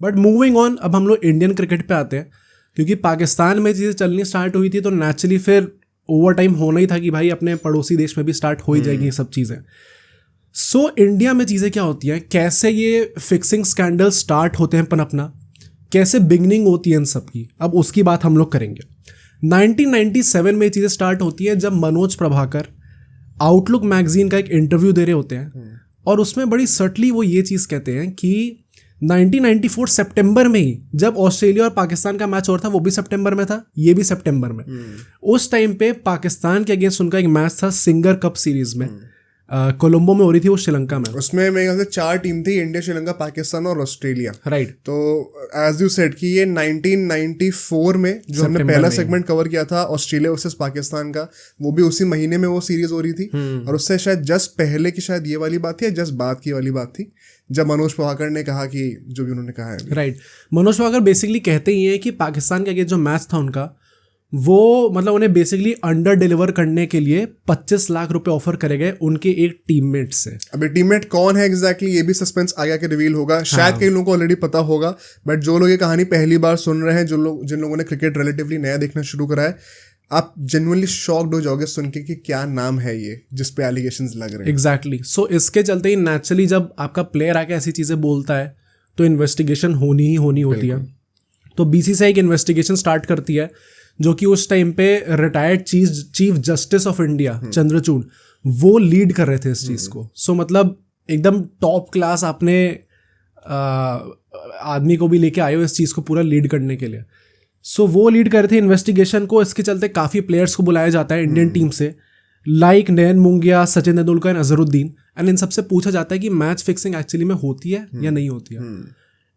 But moving on, अब हम लोग इंडियन क्रिकेट पे आते हैं, क्योंकि पाकिस्तान में चीज़ें चलनी स्टार्ट हुई थी तो नेचुरली फिर ओवर टाइम होना ही था कि भाई अपने पड़ोसी देश में भी स्टार्ट हो ही जाएगी ये सब चीज़ें। सो इंडिया में चीज़ें क्या होती हैं, कैसे ये फिक्सिंग स्कैंडल स्टार्ट होते हैं पनपना, कैसे बिगनिंग होती है इन सब की, अब उसकी बात हम लोग करेंगे। 1997 में ये चीज़ें स्टार्ट होती है जब मनोज प्रभाकर आउटलुक मैगजीन का एक इंटरव्यू दे रहे होते हैं और उसमें बड़ी सर्टली वो ये चीज़ कहते हैं कि 1994 सितंबर में ही, जब ऑस्ट्रेलिया और पाकिस्तान का मैच हो रहा था, वो भी सितंबर में था, ये भी सितंबर में, उस टाइम पे पाकिस्तान के अगेंस्ट उनका एक मैच था सिंगर कप सीरीज में, कोलंबो में हो रही थी वो, श्रीलंका में। उसमें मेरे ख्याल से 4 टीम थी, इंडिया, श्रीलंका, पाकिस्तान और ऑस्ट्रेलिया। राइट। तो एज यू सेड कि ये 1994 में जो हमने पहला सेगमेंट कवर किया था ऑस्ट्रेलिया वर्सेस पाकिस्तान का, वो भी उसी महीने में वो सीरीज हो रही थी। और उससे शायद जस्ट पहले की शायद ये वाली बात थी या जस्ट बाद की वाली बात थी, जब मनोज प्रभाकर ने कहा कि जो भी उन्होंने कहा है। राइट। मनोज प्रभाकर बेसिकली कहते ही हैं कि पाकिस्तान के अगेंस्ट जो मैच था उनका, वो मतलब उन्हें बेसिकली अंडर डिलीवर करने के लिए 25 लाख रुपए ऑफर करे गए उनके एक टीममेट से। अभी टीममेट कौन है एग्जैक्टली ये भी सस्पेंस आगे के रिवील होगा। शायद कई लोगों को ऑलरेडी पता होगा, बट जो लोग ये कहानी पहली बार सुन रहे हैं, जिन लोगों ने क्रिकेट रिलेटिवली नया देखना शुरू करा है, आप जेन्युइनली शॉक्ड हो जाओगे सुन के कि क्या नाम है ये जिस पे एलिगेशंस लग रहे हैं। एग्जैक्टली। सो इसके चलते ही नेचुरली जब आपका प्लेयर आके ऐसी चीजें बोलता है तो इन्वेस्टिगेशन होनी होती है। तो बीसीसीआई एक इन्वेस्टिगेशन स्टार्ट करती है, जो कि उस टाइम पे retired chief justice of India Chandrachud, वो लीड कर रहे थे इस चीज़ को। सो मतलब एकदम टॉप क्लास आपने आदमी को भी लेके आए हो इस चीज़ को पूरा लीड करने के लिए। सो वो लीड कर रहे थे इन्वेस्टिगेशन को। इसके चलते काफ़ी प्लेयर्स को बुलाया जाता है इंडियन टीम से, लाइक नयन मुंगिया, सचिन तेंदुलकर, अजहरुद्दीन, एंड इन सबसे पूछा जाता है कि मैच फिक्सिंग एक्चुअली में होती है या नहीं होती है,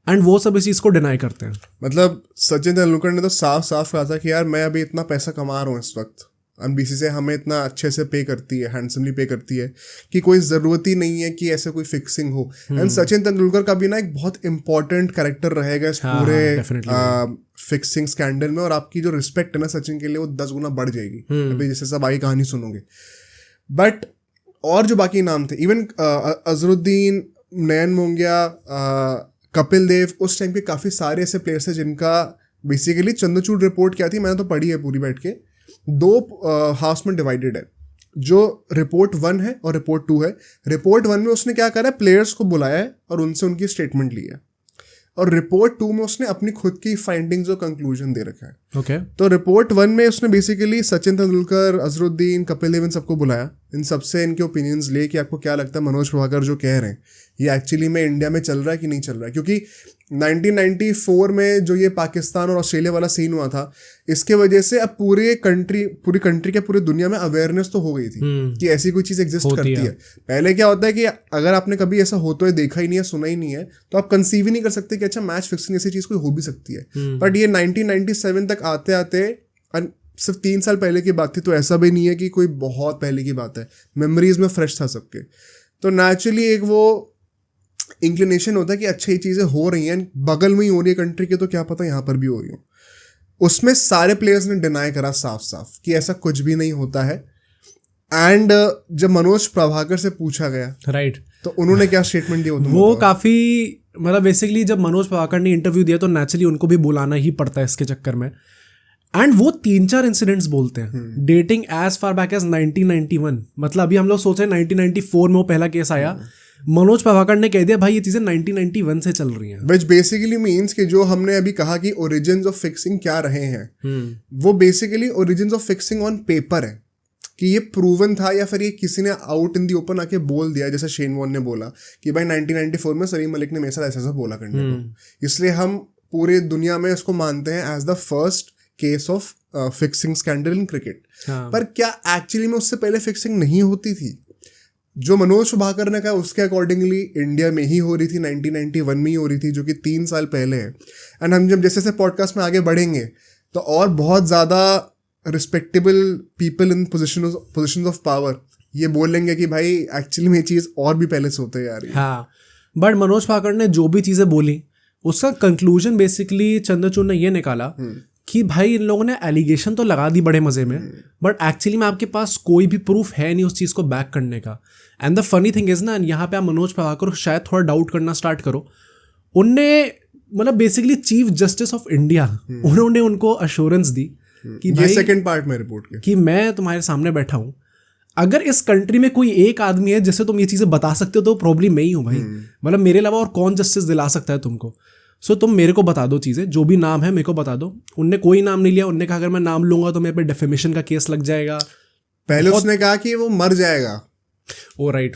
एंड वो सब इस चीज़ को डिनाई करते हैं। मतलब सचिन तेंदुलकर ने तो साफ साफ कहा था कि यार मैं अभी इतना पैसा कमा रहा हूँ इस वक्त, एंड बीसीसीआई हमें इतना अच्छे से पे करती है, हैंडसमली पे करती है, कि कोई ज़रूरत ही नहीं है कि ऐसे कोई फिक्सिंग हो। एंड सचिन तेंदुलकर का भी ना एक बहुत इंपॉर्टेंट कैरेक्टर रहेगा इस पूरे फिक्सिंग स्कैंडल में, और आपकी जो रिस्पेक्ट है ना सचिन के लिए वो 10 गुना बढ़ जाएगी अभी जैसे सब आगे कहानी सुनोगे। बट और जो बाकी नाम थे, इवन अजहरुद्दीन, नयन मोंगिया, कपिल देव, उस टाइम के काफ़ी सारे ऐसे प्लेयर्स हैं जिनका बेसिकली चंद्रचूड़ रिपोर्ट क्या थी, मैंने तो पढ़ी है पूरी बैठ के, 2 हाउस में डिवाइडेड है। जो रिपोर्ट 1 है और रिपोर्ट 2 है। रिपोर्ट 1 में उसने क्या करा है, प्लेयर्स को बुलाया है और उनसे उनकी स्टेटमेंट ली है, और रिपोर्ट 2 में उसने अपनी खुद की फाइंडिंग्स और कंक्लूजन दे रखा है। ओके। तो रिपोर्ट 1 में उसने बेसिकली सचिन तेंदुलकर, अजहरुद्दीन, कपिल देव, इन सबको बुलाया, इन सबसे इनके ओपिनियंस ले कि आपको क्या लगता है मनोज प्रभाकर जो कह रहे हैं ये एक्चुअली में इंडिया में चल रहा है कि नहीं चल रहा है। क्योंकि 1994 में जो ये पाकिस्तान और ऑस्ट्रेलिया वाला सीन हुआ था, इसके वजह से अब पूरी कंट्री के पूरी दुनिया में अवेयरनेस तो हो गई थी कि ऐसी कोई चीज़ एग्जिस्ट करती है। पहले क्या होता है कि अगर आपने कभी ऐसा होते हुए देखा ही नहीं है, सुना ही नहीं है, तो आप कंसीव ही नहीं कर सकते कि अच्छा मैच फिक्सिंग ऐसी चीज़ कोई हो भी सकती है। बट ये 1997 तक आते आते, सिर्फ 3 साल पहले की बात थी, तो ऐसा भी नहीं है कि कोई बहुत पहले की बात है, मेमोरीज में फ्रेश था सबके। तो नेचुरली एक वो इंक्लिनेशन होता है कि अच्छा ये चीज़ें हो रही हैं, बगल में ही हो रही है कंट्री के, तो क्या पता यहाँ पर भी हो रही हो। उसमें सारे प्लेयर्स ने डिनाई करा साफ साफ कि ऐसा कुछ भी नहीं होता है। एंड जब मनोज प्रभाकर से पूछा गया, राइट, तो उन्होंने क्या स्टेटमेंट दिया वो काफ़ी, मतलब बेसिकली जब मनोज प्रभाकर ने इंटरव्यू दिया तो नेचुरली उनको भी बुलाना ही पड़ता है इसके चक्कर में। एंड वो 3-4 इंसिडेंट्स बोलते हैं dating as far back as 1991। मतलब अभी हम लोग सोच रहे हैं 1994 में वो पहला केस आया, मनोज प्रभाकर ने कह दिया भाई ये चीज़ें 1991 से चल रही हैं। विच बेसिकली मीन्स कि जो हमने अभी कहा कि ओरिजिन्स ऑफ फिक्सिंग क्या रहे हैं, वो basically origins of fixing on paper है, कि ये प्रूवन था या फिर ये किसी ने आउट इन दी ओपन आके बोल दिया, जैसे शेन वॉर्न ने बोला कि भाई 1994 में सलीम मलिक ने मेरे साथ ऐसा बोला करने को, इसलिए हम पूरे दुनिया में इसको मानते हैं as the first case of fixing scandal in cricket. पर क्या एक्चुअली में उससे पहले फिक्सिंग नहीं होती थी? जो मनोज प्रभाकर ने कहा उसके अकॉर्डिंगली इंडिया में ही हो रही थी, 1991 में ही हो रही थी, जो कि 3 साल पहले है। एंड हम जब जैसे पॉडकास्ट में आगे बढ़ेंगे तो और बहुत ज़्यादा respectable people in position of power ये बोलेंगे कि भाई एक्चुअली में ये चीज़ और भी पहले से होते जा रही है। हाँ, बट मनोज प्रभाकर ने जो भी चीज़ें बोली उसका कंक्लूजन बेसिकली चंद्रचूड़ ने ये निकाला कि भाई इन लोगों ने एलिगेशन तो लगा दी बड़े मज़े में, बट एक्चुअली में आपके पास कोई भी प्रूफ है नहीं उस चीज़ को बैक करने का। And the funny thing is ना, यहाँ पे आप मनोज प्रभाकर को शायद थोड़ा डाउट करना स्टार्ट करो, उनने मतलब basically chief justice of India, उन्होंने उनको अश्योरेंस दी कि ये भाई सेकंड पार्ट में रिपोर्ट के कि मैं तुम्हारे सामने बैठा हूँ, अगर इस कंट्री में कोई एक आदमी है जिससे तुम ये चीज़ें बता सकते हो तो प्रॉब्ली मैं ही हूँ भाई। मतलब मेरे अलावा और कौन जस्टिस दिला सकता है तुमको? सो तुम मेरे को बता दो चीज़ें, जो भी नाम है मेरे को बता दो। उनने कोई नाम नहीं लिया, उनने कहा अगर मैं नाम लूंगा तो मेरे पे डेफेमेशन का केस लग जाएगा। पहले उसने कहा कि वो मर जाएगा। ओ राइट,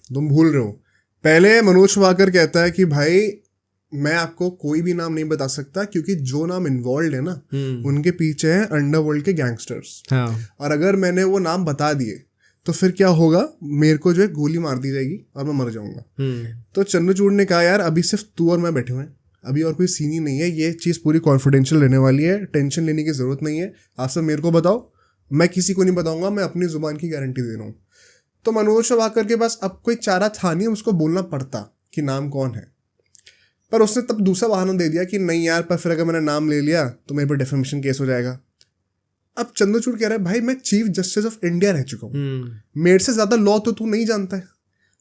तुम भूल रहे हो, पहले मनोज वाकर कहता है कि भाई मैं आपको कोई भी नाम नहीं बता सकता क्योंकि जो नाम इन्वॉल्व है ना उनके पीछे है अंडरवर्ल्ड के गैंगस्टर्स। हाँ, और अगर मैंने वो नाम बता दिए तो फिर क्या होगा, मेरे को जो है गोली मार दी जाएगी और मैं मर जाऊंगा। तो चंद्रचूड़ ने कहा यार अभी सिर्फ तू और मैं बैठे हुए हैं, अभी और कोई सीन ही नहीं है, ये चीज़ पूरी कॉन्फिडेंशियल रहने वाली है, टेंशन लेने की ज़रूरत नहीं है, आप सब मेरे को बताओ, मैं किसी को नहीं बताऊंगा, मैं अपनी ज़ुबान की गारंटी दे रहा हूँ। तो मनोज वाकर के पास अब कोई चारा था नहीं, उसको बोलना पड़ता कि नाम कौन है, पर उसने तब दूसरा बहाना दे दिया कि नहीं यार, पर फिर अगर मैंने नाम ले लिया तो मेरे पर डेफेमेशन केस हो जाएगा। अब चंद्रचूड़ कह रहा है भाई मैं चीफ जस्टिस ऑफ इंडिया रह चुका हूँ, मेरे से ज़्यादा लॉ तो तू नहीं जानता है,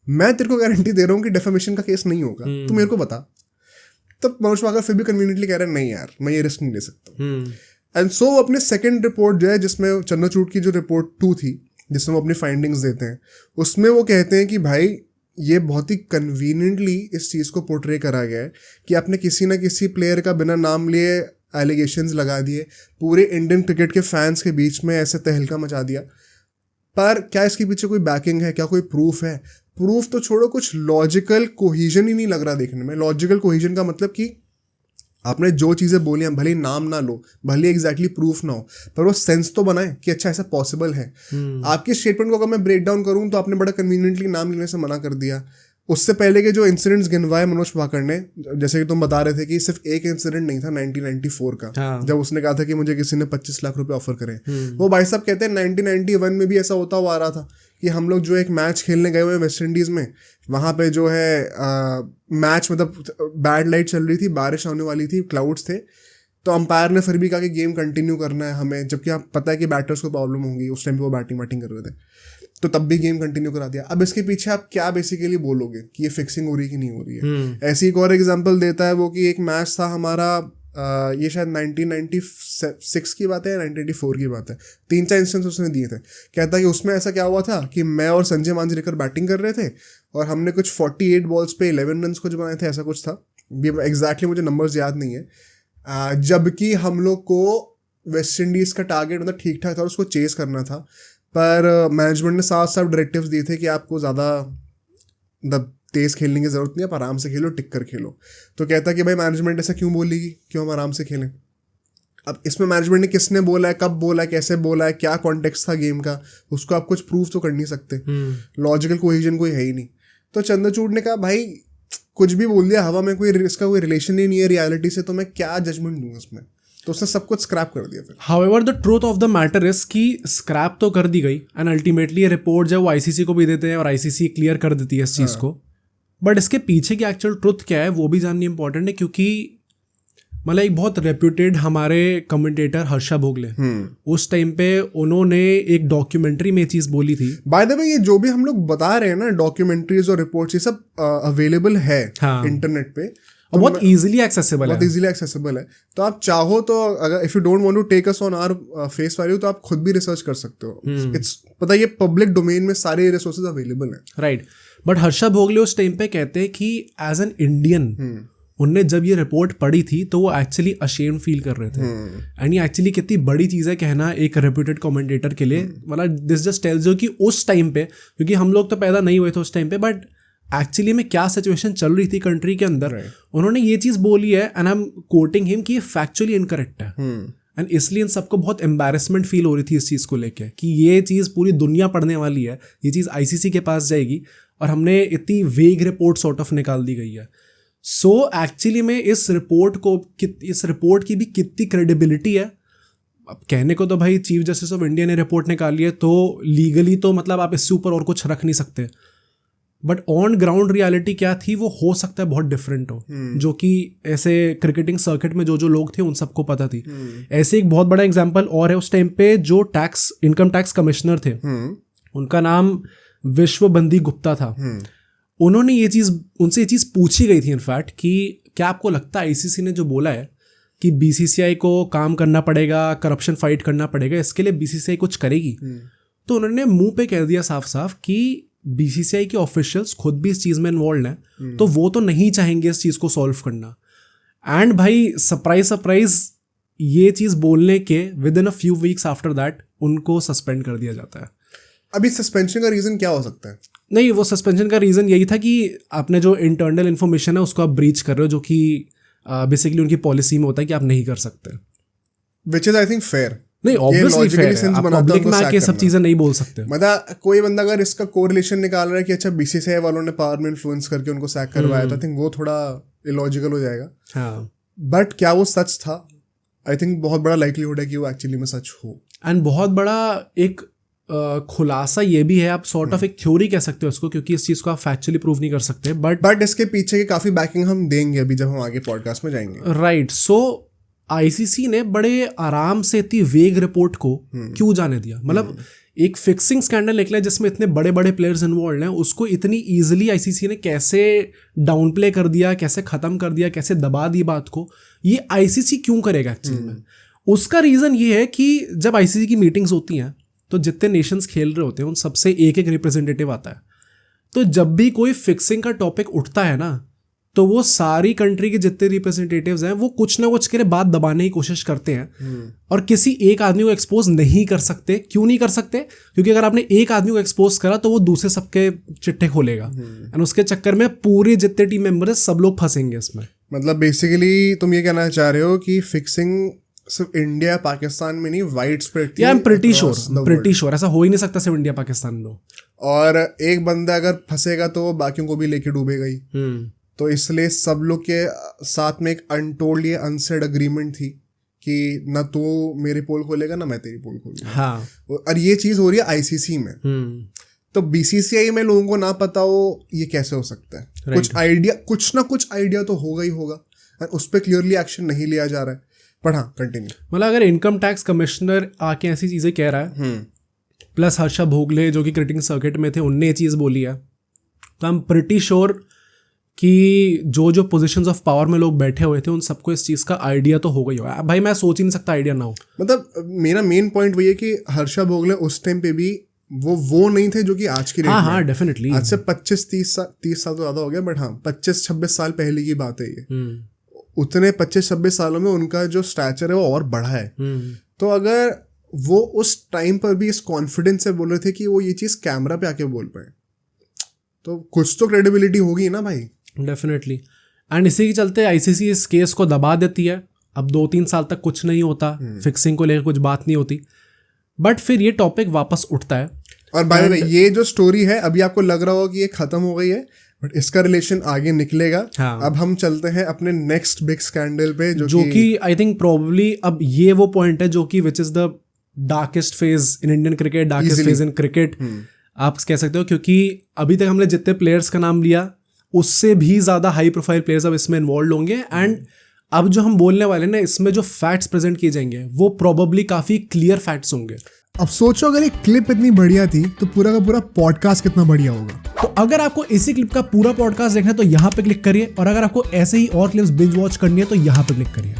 मैं तेरे को गारंटी दे रहा हूँ कि डेफेमेशन का केस नहीं होगा, तू मेरे को बता। तब मनोज वाकर फिर भी कन्वीनियंटली कह रहे हैं नहीं यार मैं ये रिस्क नहीं ले सकता। एंड सो वो अपने सेकंड रिपोर्ट जो है, जिसमें चंद्रचूड़ की जो रिपोर्ट 2 थी जिसमें वो अपनी फाइंडिंग्स देते हैं, उसमें वो कहते हैं कि भाई ये बहुत ही कन्वीनियंटली इस चीज़ को पोर्ट्रे करा गया है कि आपने किसी ना किसी प्लेयर का बिना नाम लिए एलिगेशंस लगा दिए, पूरे इंडियन क्रिकेट के फैंस के बीच में ऐसे तहलका मचा दिया। पर क्या इसके पीछे कोई बैकिंग है, क्या कोई प्रूफ है? प्रूफ तो छोड़ो, कुछ लॉजिकल कोहिजन ही नहीं लग रहा देखने में। लॉजिकल कोहिजन का मतलब कि आपने जो चीज़ें बोली हैं, भले ही नाम ना लो, भले एग्जैक्टली प्रूफ ना हो, पर वो सेंस तो बनाए कि अच्छा ऐसा पॉसिबल है। आपके स्टेटमेंट को अगर मैं ब्रेक डाउन करूँ तो आपने बड़ा कन्वीनियंटली नाम लेने से मना कर दिया। उससे पहले के जो इंसिडेंट्स गिनवाए मनोज वाकर ने, जैसे कि तुम बता रहे थे कि सिर्फ एक इंसिडेंट नहीं था 1994 का, जब उसने कहा था कि मुझे किसी ने 25 लाख रुपए ऑफर करें। वो भाई साहब कहते हैं 1991 में भी ऐसा होता हुआ आ रहा था कि हम लोग जो एक मैच खेलने गए हुए वेस्ट इंडीज़ में, वहाँ पे जो है मैच मतलब बैड लाइट चल रही थी, बारिश आने वाली थी, क्लाउड्स थे, तो अंपायर ने फिर भी कहा कि गेम कंटिन्यू करना है हमें, जबकि आप पता है कि बैटर्स को प्रॉब्लम होगी, उस टाइम पे वो बैटिंग कर रहे थे, तो तब भी गेम कंटिन्यू करा दिया। अब इसके पीछे आप क्या बेसिकली बोलोगे कि ये फिक्सिंग हो रही कि नहीं हो रही है? ऐसी एक और एग्जांपल देता है वो कि एक मैच था हमारा, ये शायद 1996 की बात है या 1994 की बात है, 3-4 इंस्टेंस उसने दिए थे। कहता है कि उसमें ऐसा क्या हुआ था कि मैं और संजय मांजरेकर बैटिंग कर रहे थे और हमने कुछ 48 बॉल्स पे 11 रन कुछ बनाए थे, ऐसा कुछ था, एग्जैक्टली मुझे नंबर्स याद नहीं है। जबकि हम लोग को वेस्ट इंडीज़ का टारगेट मतलब ठीक ठाक था, उसको चेस करना था, पर मैनेजमेंट ने साफ साफ डायरेक्टिव्स दिए थे कि आपको ज़्यादा मतलब तेज़ खेलने की ज़रूरत नहीं है, आप आराम से खेलो, टिक कर खेलो। तो कहता कि भाई मैनेजमेंट ऐसा क्यों बोलेगी, क्यों हम आराम से खेलें? अब इसमें मैनेजमेंट ने किसने बोला है, कब बोला है, कैसे बोला है, क्या कॉन्टेक्स्ट था गेम का, उसको आप कुछ प्रूफ तो कर नहीं सकते। लॉजिकल कोहेजन कोई है ही नहीं। तो चंद्रचूड़ ने कहा भाई कुछ भी बोल दिया हवा में, कोई इसका कोई रिलेशन ही नहीं है रियलिटी से, तो मैं क्या जजमेंट दूँ उसमें? तो उसने सब कुछ स्क्रैप कर दिया फिर। However the truth of the matter is कि स्क्रैप तो कर दी गई एंड अल्टीमेटली ये रिपोर्ट जो वो आईसीसी को भी देते हैं और आईसीसी क्लियर कर देती है इस चीज़ को, बट इसके पीछे की एक्चुअल ट्रुथ क्या है वो भी जाननी इंपॉर्टेंट है, क्योंकि मतलब एक बहुत रेप्यूटेड हमारे कमेंटेटर हर्षा भोगले उस टाइम पे उन्होंने एक डॉक्यूमेंट्री में चीज़ बोली थी। बाय द वे ये जो भी हम लोग बता रहे हैं ना, डॉक्यूमेंट्रीज और रिपोर्ट्स, ये सब अवेलेबल है इंटरनेट पे, और बहुत इजीली एक्सेसिबल है, बहुत इजीली एक्सेसिबल है। तो आप चाहो तो अगर if you don't want to take us on our face value तो आप खुद भी रिसर्च कर सकते हो। इट्स पता है ये पब्लिक डोमेन में सारे रिसोर्सेज अवेलेबल हैं, राइट। बट हर्षा भोगले उस टाइम पे कहते हैं कि एज एन इंडियन उनने जब ये रिपोर्ट पढ़ी थी तो वो एक्चुअली अशेम्ड फील कर रहे थे। एंड ये एक्चुअली कितनी बड़ी चीज़ है कहना एक रेप्यूटेड कमेंटेटर के लिए, मतलब दिस जस्ट टेल्स यू कि उस टाइम पे, क्योंकि हम लोग तो पैदा नहीं हुए थे उस टाइम पे, बट एक्चुअली में क्या सिचुएशन चल रही थी कंट्री के अंदर, उन्होंने ये चीज़ बोली है and I am quoting him कि ये फैक्चुअली इनकरेक्ट है। एंड इसलिए इन सबको बहुत एम्बैरेसमेंट फील हो रही थी इस चीज़ को लेकर कि ये चीज़ पूरी दुनिया पढ़ने वाली है, ये चीज़ आईसीसी के पास जाएगी और हमने इतनी वेग रिपोर्ट सॉर्ट ऑफ निकाल दी गई है। सो एक्चुअली में इस रिपोर्ट की भी कितनी क्रेडिबिलिटी है। अब कहने को तो भाई चीफ जस्टिस ऑफ इंडिया ने रिपोर्ट निकाली है तो लीगली तो मतलब आप इससे ऊपर और कुछ रख नहीं सकते, बट ऑन ग्राउंड रियलिटी क्या थी वो हो सकता है बहुत डिफरेंट हो, जो कि ऐसे क्रिकेटिंग सर्किट में जो जो लोग थे उन सबको पता थी। ऐसे एक बहुत बड़ा एग्जांपल और है, उस टाइम पे जो इनकम टैक्स कमिश्नर थे उनका नाम विश्वबंदी गुप्ता था। उन्होंने ये चीज़ उनसे ये चीज़ पूछी गई थी इनफैक्ट कि क्या आपको लगता है आईसीसी ने जो बोला है कि बीसीसीआई को काम करना पड़ेगा, करप्शन फाइट करना पड़ेगा, इसके लिए बीसीसीआई कुछ करेगी? तो उन्होंने मुंह पे कह दिया साफ साफ कि बीसीसीआई के ऑफिशियल्स खुद भी इस चीज़ में इन्वॉल्व हैं, तो वो तो नहीं चाहेंगे इस चीज़ को सॉल्व करना। एंड भाई सरप्राइज सरप्राइज, ये चीज़ बोलने के with in a few weeks after that उनको सस्पेंड कर दिया जाता है। अभी सस्पेंशन का रीज़न क्या हो सकता है? नहीं, वो सस्पेंशन का रीज़न यही था कि आपने जो इंटरनल इन्फॉर्मेशन है उसको आप ब्रीच कर रहे हो, जो कि बेसिकली उनकी पॉलिसी में होता है कि आप नहीं कर सकते। Which is I think fair. नहीं, ऑब्वियसली फेयर है, आप पब्लिक में आके सब चीज़ें नहीं बोल सकते। मतलब कोई बंदा अगर इसका कोरिलेशन निकाल रहा है कि अच्छा बीसीसीआई वालों ने पावर में इन्फ्लुएंस करके उनको सैक करवाया, तो आई थिंक वो थोड़ा इलॉजिकल हो जाएगा। हाँ, बट क्या वो सच था? आई थिंक बहुत बड़ा लाइक्लीहुड है कि वो एक्चुअली में सच हो। एंड बहुत बड़ा एक खुलासा ये भी है, आप सॉर्ट ऑफ एक थ्योरी कह सकते हो इसको, क्योंकि इस चीज़ को आप फैक्चुअली प्रूव नहीं कर सकते, बट इसके पीछे की काफ़ी बैकिंग हम देंगे अभी जब हम आगे पॉडकास्ट में जाएंगे। राइट। सो आईसीसी ने बड़े आराम से इतनी वेग रिपोर्ट को क्यों जाने दिया? मतलब एक फिक्सिंग स्कैंडल निकला जिसमें इतने बड़े बड़े प्लेयर्स इन्वॉल्व हैं, उसको इतनी इजीली आईसीसी ने कैसे डाउन प्ले कर दिया, कैसे ख़त्म कर दिया, कैसे दबा दी बात को? ये आईसीसी क्यों करेगा एक्चुअली में? उसका रीज़न ये है कि जब आईसीसी की मीटिंग्स होती हैं तो जितने नेशंस खेल रहे होते हैं उन सबसे एक एक रिप्रेजेंटेटिव आता है। तो जब भी कोई फिक्सिंग का टॉपिक उठता है ना, तो वो सारी कंट्री के जितने रिप्रेजेंटेटिव्स हैं वो कुछ ना कुछ के बात दबाने की कोशिश करते हैं और किसी एक आदमी को एक्सपोज नहीं कर सकते। क्यों नहीं कर सकते? क्योंकि अगर आपने एक आदमी को एक्सपोज करा तो वो दूसरे सबके चिट्ठे खोलेगा एंड उसके चक्कर में पूरे जितने टीम मेंबर है सब लोग फंसेंगे इसमें। मतलब बेसिकली तुम ये कहना चाह रहे हो कि फिक्सिंग सिर्फ इंडिया पाकिस्तान में नहीं, वाइड स्प्रेड थी। आई एम प्रिटी श्योर ऐसा हो ही नहीं सकता सिर्फ इंडिया पाकिस्तान में। और एक बंदा अगर फंसेगा तो बाकियों को भी लेके डूबेगा ही। तो इसलिए सब लोग के साथ में एक अनटोल्ड ये अनसेड अग्रीमेंट थी कि ना तू मेरी पोल खोलेगा ना मैं तेरी पोल खोलूंगा। हाँ। और ये चीज़ हो रही है आईसीसी में। तो बीसीसीआई में लोगों को ना पता हो ये कैसे हो सकता है? कुछ आइडिया, कुछ ना कुछ आइडिया तो होगा ही होगा, उस पर क्लियरली एक्शन नहीं लिया जा रहा है। पर हाँ, कंटिन्यू। मतलब अगर इनकम टैक्स कमिश्नर आके ऐसी चीज़ें कह रहा है, प्लस हर्षा भोगले जो कि क्रिटिंग सर्किट में थे उनने ये चीज़ बोली है, तो आई एम प्रिटी श्योर कि जो पोजीशंस ऑफ पावर में लोग बैठे हुए थे उन सबको इस चीज़ का आइडिया तो हो गई होगा। भाई मैं सोच ही नहीं सकता आइडिया ना हो। मतलब मेरा मेन पॉइंट वही है कि हर्षा भोगले उस टाइम पे भी वो नहीं थे जो कि आज की हाँ हाँ डेफिनेटली आज से 25-30 साल तो ज़्यादा हो गया, बट हाँ 25-26 साल पहले की बात है ये। उतने 25-26 सालों में उनका जो स्टैचर है वो और बढ़ा है। तो अगर वो उस टाइम पर भी इस कॉन्फिडेंस से बोल रहे थे कि वो ये चीज़ कैमरा पे आके बोल पाए, तो कुछ तो क्रेडिबिलिटी होगी ना भाई। डेफिनेटली। एंड इसी के चलते आईसीसी इस केस को दबा देती है। अब 2-3 साल तक कुछ नहीं होता, फिक्सिंग को लेकर कुछ बात नहीं होती, बट फिर ये टॉपिक वापस उठता है। और बाय द वे ये जो स्टोरी है अभी आपको लग रहा होगा कि ये खत्म हो गई है, बट इसका रिलेशन आगे निकलेगा। हाँ। अब हम चलते हैं अपने नेक्स्ट बिग स्कैंडल पे जो कि आई थिंक प्रोबेबली अब ये वो पॉइंट है जो कि which is the darkest phase in Indian cricket, darkest phase in cricket आप कह सकते हो, क्योंकि अभी तक हमने जितने प्लेयर्स का नाम लिया उससे भी ज़्यादा हाई प्रोफाइल प्लेयर्स अब इसमें इन्वॉल्व होंगे। एंड अब जो हम बोलने वाले ना इसमें जो फैक्ट्स प्रेजेंट किए जाएंगे वो प्रोबेबली काफ़ी क्लियर फैक्ट्स होंगे। अब सोचो अगर एक क्लिप इतनी बढ़िया थी तो पूरा का पूरा पॉडकास्ट कितना बढ़िया होगा। तो अगर आपको इसी क्लिप का पूरा पॉडकास्ट देखना है तो यहाँ पे क्लिक करिए, और अगर आपको ऐसे ही और क्लिप्स बिंज वॉच करनी है तो यहाँ पे क्लिक करिए।